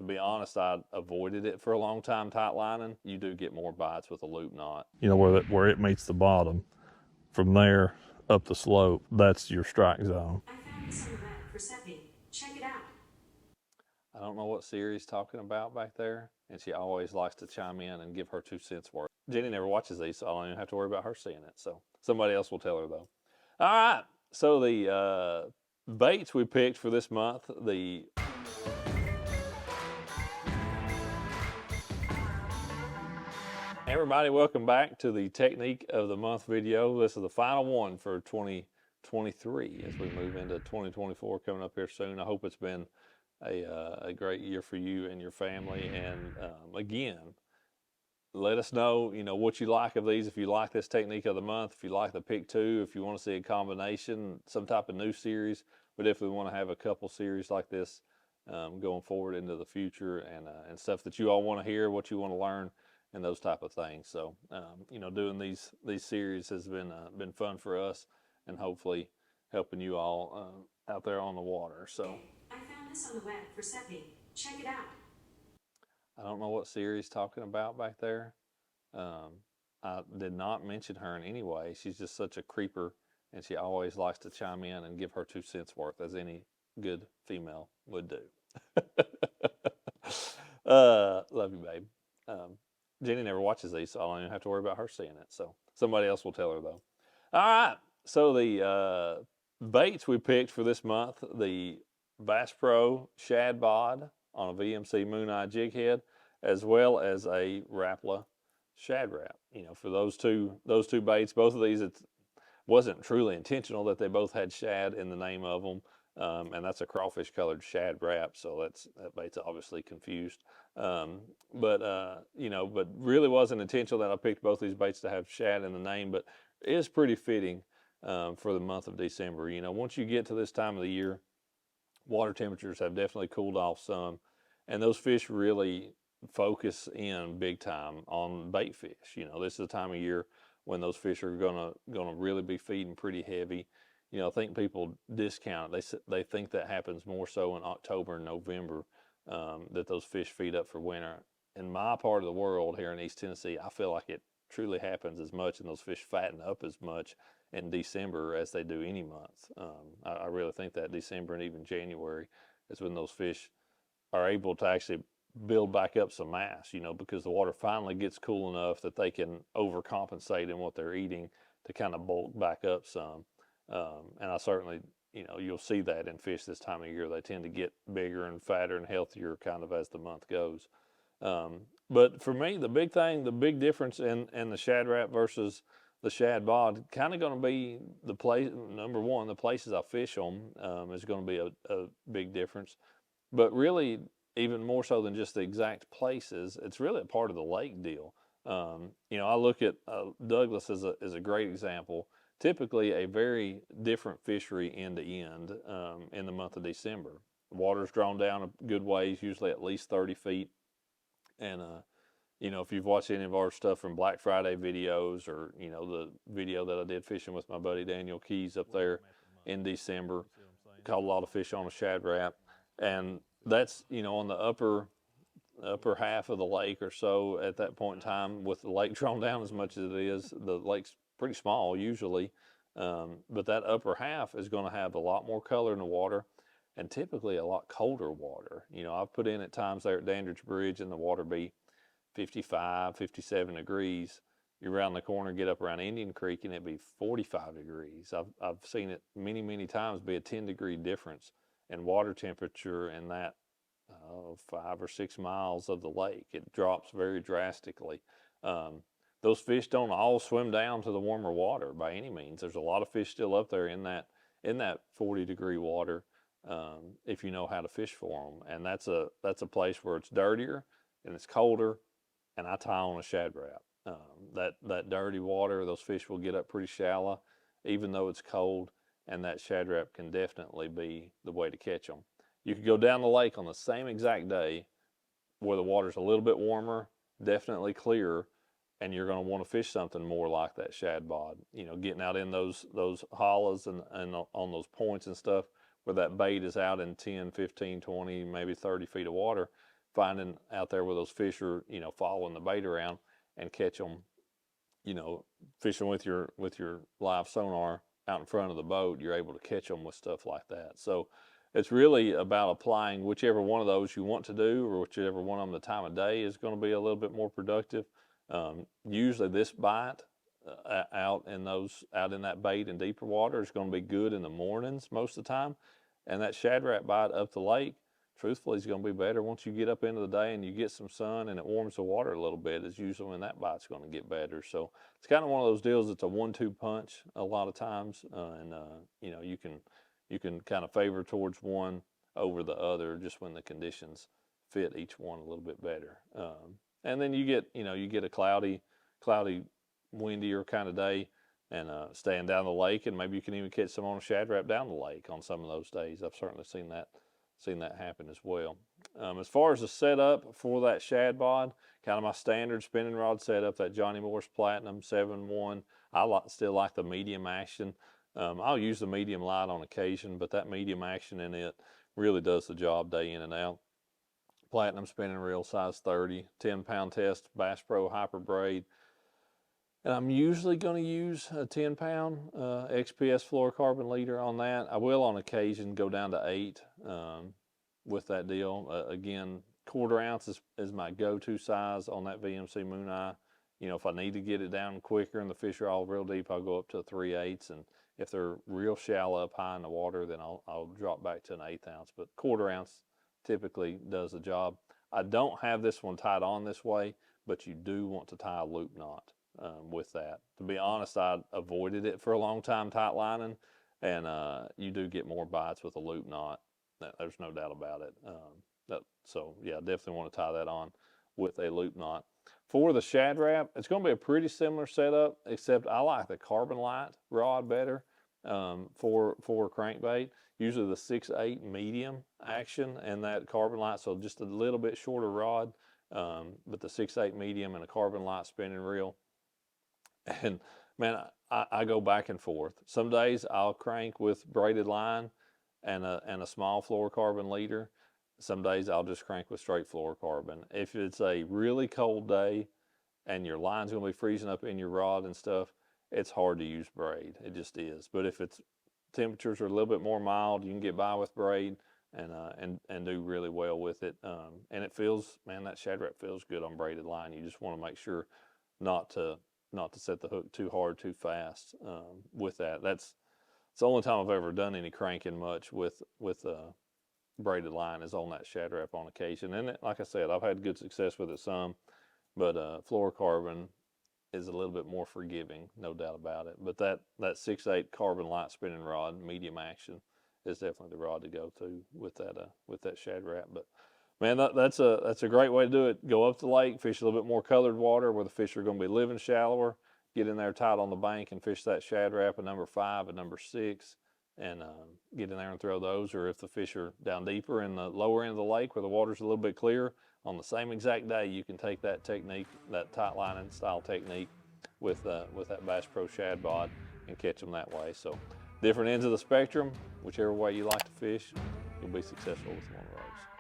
be honest, I avoided it for a long time, tight lining. You do get more bites with a loop knot. You know, where it meets the bottom, from there up the slope, that's your strike zone. I found this on the web for seppi. Check it out. I don't know what Siri's talking about back there, and she always likes to chime in and give her 2 cents worth. Jenny never watches these, so I don't even have to worry about her seeing it. So somebody else will tell her, though. All right, so the baits we picked for this month, Everybody, welcome back to the Technique of the Month video. This is the final one for 2023 as we move into 2024 coming up here soon. I hope it's been a great year for you and your family. And again, let us know, what you like of these. If you like this Technique of the Month, if you like the pick two, if you want to see a combination, some type of new series, we definitely want to have a couple series like this going forward into the future, and stuff that you all want to hear, what you want to learn, and those type of things. So, doing these series has been fun for us, and hopefully helping you all out there on the water. So, I found this on the web for seppi. Check it out. I don't know what Siri's talking about back there. I did not mention her in any way. She's just such a creeper, and she always likes to chime in and give her 2 cents worth, as any good female would do. Love you, babe. Jenny never watches these, so I don't even have to worry about her seeing it. So somebody else will tell her, though. All right, so the baits we picked for this month, the Bass Pro Shad Bod on a VMC Moon Eye jig head, as well as a Rapala Shad Rap. For those two baits, both of these, it wasn't truly intentional that they both had shad in the name of them. And that's a crawfish colored shad wrap, so that bait's obviously confused. But really wasn't intentional that I picked both these baits to have shad in the name, but it is pretty fitting for the month of December. Once you get to this time of the year, water temperatures have definitely cooled off some, and those fish really focus in big time on bait fish. This is the time of year when those fish are gonna really be feeding pretty heavy. I think people discount it. They think that happens more so in October and November, that those fish feed up for winter. In my part of the world here in East Tennessee, I feel like it truly happens as much, and those fish fatten up as much in December as they do any month. I really think that December and even January is when those fish are able to actually build back up some mass, because the water finally gets cool enough that they can overcompensate in what they're eating to kind of bulk back up some. And I certainly, you'll see that in fish this time of year. They tend to get bigger and fatter and healthier kind of as the month goes. But for me, the big difference in the shad wrap versus the shad bod, kind of going to be number one, the places I fish them is going to be a big difference. But really, even more so than just the exact places, it's really a part of the lake deal. I look at Douglas as a great example. Typically a very different fishery end to end in the month of December. The water's drawn down a good ways, usually at least 30 feet. And, if you've watched any of our stuff from Black Friday videos, or, the video that I did fishing with my buddy Daniel Keys up there in December, caught a lot of fish on a shad wrap. And that's, on the upper half of the lake or so at that point in time, with the lake drawn down as much as it is. The lake's pretty small usually, but that upper half is going to have a lot more color in the water, and typically a lot colder water. I've put in at times there at Dandridge Bridge, and the water be 55, 57 degrees. You round the corner, get up around Indian Creek, and it'd be 45 degrees. I've seen it many times be a 10-degree difference in water temperature in that 5 or 6 miles of the lake. It drops very drastically. Those fish don't all swim down to the warmer water by any means. There's a lot of fish still up there in that 40-degree water, if you know how to fish for them. And that's a place where it's dirtier and it's colder, and I tie on a shad wrap. That dirty water, those fish will get up pretty shallow, even though it's cold, and that shad wrap can definitely be the way to catch them. You could go down the lake on the same exact day where the water's a little bit warmer, definitely clearer, and you're going to want to fish something more like that shad bod. Getting out in those hollows and on those points and stuff where that bait is out in 10, 15, 20, maybe 30 feet of water. finding out there where those fish are, you know, following the bait around, and catch them, you know, fishing with your live sonar out in front of the boat, you're able to catch them with stuff like that. So it's really about applying whichever one of those you want to do, or whichever one of them the time of day is going to be a little bit more productive. Usually this bite out in that bait in deeper water is going to be good in the mornings most of the time, and that shad rat bite up the lake, truthfully, is going to be better once you get up into the day and you get some sun and it warms the water a little bit. Is usually when that bite's going to get better. So it's kind of one of those deals. It's a 1-2 punch a lot of times, and you know, you can kind of favor towards one over the other just when the conditions fit each one a little bit better. And then you get a cloudy, windier kind of day, and staying down the lake, and maybe you can even catch some on a shad rat down the lake on some of those days. I've certainly seen that happen as well. As far as the setup for that shad bod, kind of my standard spinning rod setup, that Johnny Morris Platinum 7-1. Still like the medium action. I'll use the medium light on occasion, but that medium action in it really does the job day in and out. Platinum spinning reel, size 30, 10-pound test, Bass Pro Hyper Braid. And I'm usually going to use a 10-pound XPS fluorocarbon leader on that. I will on occasion go down to 8 with that deal. Again, 1/4 ounce is my go-to size on that VMC Moon Eye. You know, if I need to get it down quicker and the fish are all real deep, I'll go up to a 3/8. And if they're real shallow up high in the water, then I'll drop back to an 1/8 ounce. But 1/4 ounce typically does the job. I don't have this one tied on this way, but you do want to tie a loop knot with that. To be honest, I avoided it for a long time, tight lining, and you do get more bites with a loop knot. There's no doubt about it. So yeah, definitely want to tie that on with a loop knot. For the shad rat, it's going to be a pretty similar setup, except I like the carbon light rod better for crankbait. Usually the 6/8 medium action and that carbon light, so just a little bit shorter rod, but the 6/8 medium and a carbon light spinning reel. And man, I go back and forth. Some days I'll crank with braided line and a small fluorocarbon leader. Some days I'll just crank with straight fluorocarbon. If it's a really cold day and your line's going to be freezing up in your rod and stuff, it's hard to use braid. It just is. But if it's temperatures are a little bit more mild, you can get by with braid and do really well with it. And it feels, man, that shad rat feels good on braided line. You just want to make sure not to set the hook too hard, too fast with that. It's the only time I've ever done any cranking much with braided line is on that shad rat on occasion. And like I said, I've had good success with it some, but fluorocarbon is a little bit more forgiving, no doubt about it. But that 6/8 carbon light spinning rod, medium action, is definitely the rod to go to with that shad rat. But man, that's a great way to do it. Go up the lake, fish a little bit more colored water where the fish are going to be living shallower. Get in there tight on the bank and fish that shad rat at number 5 and number 6, and get in there and throw those. Or if the fish are down deeper in the lower end of the lake where the water's a little bit clearer, on the same exact day you can take that technique, that tight lining style technique, with that Bass Pro shad bod and catch them that way. So different ends of the spectrum, whichever way you like to fish, you'll be successful with one of those.